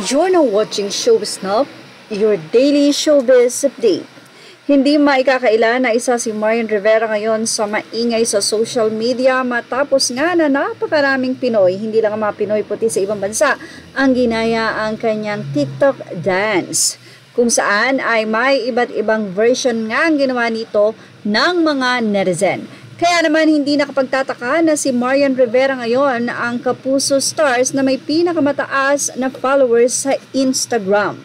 You're now watching Showbiz Now, your daily showbiz update. Hindi maikakaila na isa si Marian Rivera ngayon sa maingay sa social media matapos nga na napakaraming Pinoy, hindi lang mga Pinoy puti sa ibang bansa, ang ginaya ang kanyang TikTok dance. Kung saan ay may iba't ibang version nga ang ginawa nito ng mga netizen. Kaya naman hindi nakapagtataka na si Marian Rivera ngayon ang kapuso stars na may pinakamataas na followers sa Instagram.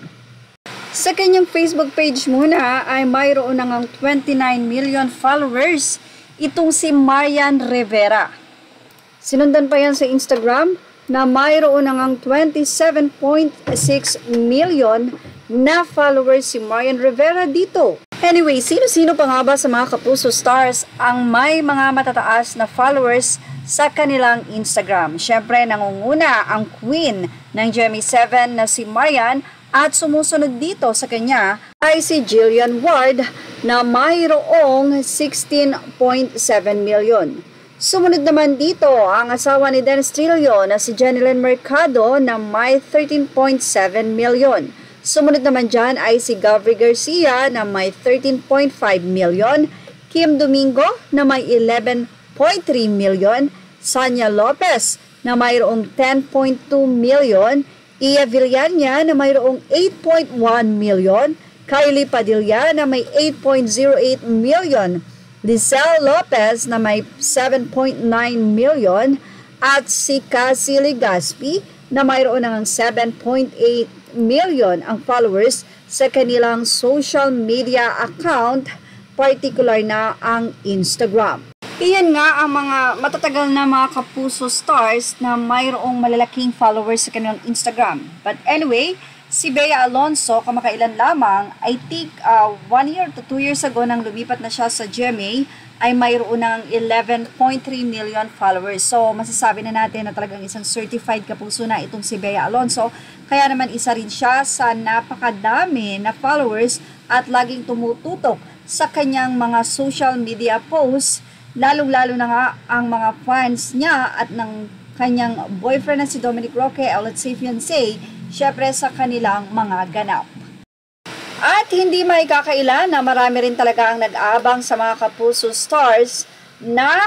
Sa kanyang Facebook page muna ay mayroon nang 29 million followers itong si Marian Rivera. Sinundan pa yan sa Instagram na mayroon nang 27.6 million na followers si Marian Rivera dito. Anyway, sino-sino pa nga ba sa mga kapuso stars ang may mga matataas na followers sa kanilang Instagram? Siyempre, nangunguna ang queen ng GMA7 na si Marian at sumusunod dito sa kanya ay si Jillian Ward na mayroong 16.7 million. Sumunod naman dito ang asawa ni Dennis Trillo na si Jenilyn Mercado na may 13.7 million. Sumunod naman dyan ay si Gavry Garcia na may 13.5 million, Kim Domingo na may 11.3 million, Sanya Lopez na mayroong 10.2 million, Ia Villania na mayroong 8.1 million, Kylie Padilla na may 8.08 million, Lizelle Lopez na may 7.9 million, at si Cassie Legaspi na mayroon ng 7.8 million ang followers sa kanilang social media account, particular na ang Instagram. Iyan nga ang mga matatagal na mga kapuso stars na mayroong malalaking followers sa kanilang Instagram. But anyway, si Bea Alonzo, kamakailan lamang, I think 1 year to 2 years ago nang lumipat na siya sa GMA, ay mayroon ng 11.3 million followers. So, masasabi na natin na talagang isang certified kapuso na itong si Bea Alonzo. Kaya naman isa rin siya sa napakadami na followers at laging tumututok sa kanyang mga social media posts, lalong-lalo na nga ang mga fans niya at ng kanyang boyfriend na si Dominic Roque, let's say fiancé, syempre sa kanilang mga ganap. At hindi maikakaila na marami rin talaga ang nag-aabang sa mga kapuso stars na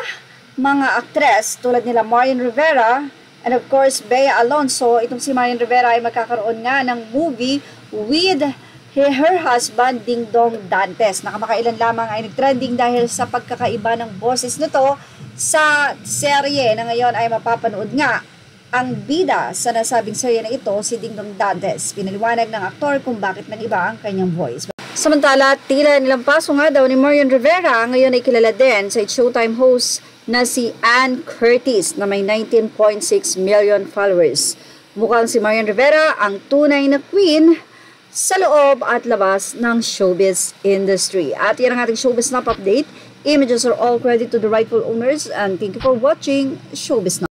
mga aktres tulad nila Marian Rivera and of course Bea Alonzo. Itong si Marian Rivera ay magkakaroon nga ng movie with her husband Ding Dong Dantes. Nakamakailan lamang ay nagtrending dahil sa pagkakaiba ng boses nito sa serye na ngayon ay mapapanood nga. Ang bida sa nasabing serye na ito, si Ding Dong Dantes. Pinaliwanag ng aktor kung bakit nag-iba ang kanyang voice. Samantala, tila nilampaso nga daw ni Marian Rivera, ngayon ay kilala din sa Showtime host na si Ann Curtis na may 19.6 million followers. Mukhang si Marian Rivera ang tunay na queen sa loob at labas ng showbiz industry. At yan ang ating Showbiz Snap update. Images are all credit to the rightful owners and thank you for watching Showbiz Snap.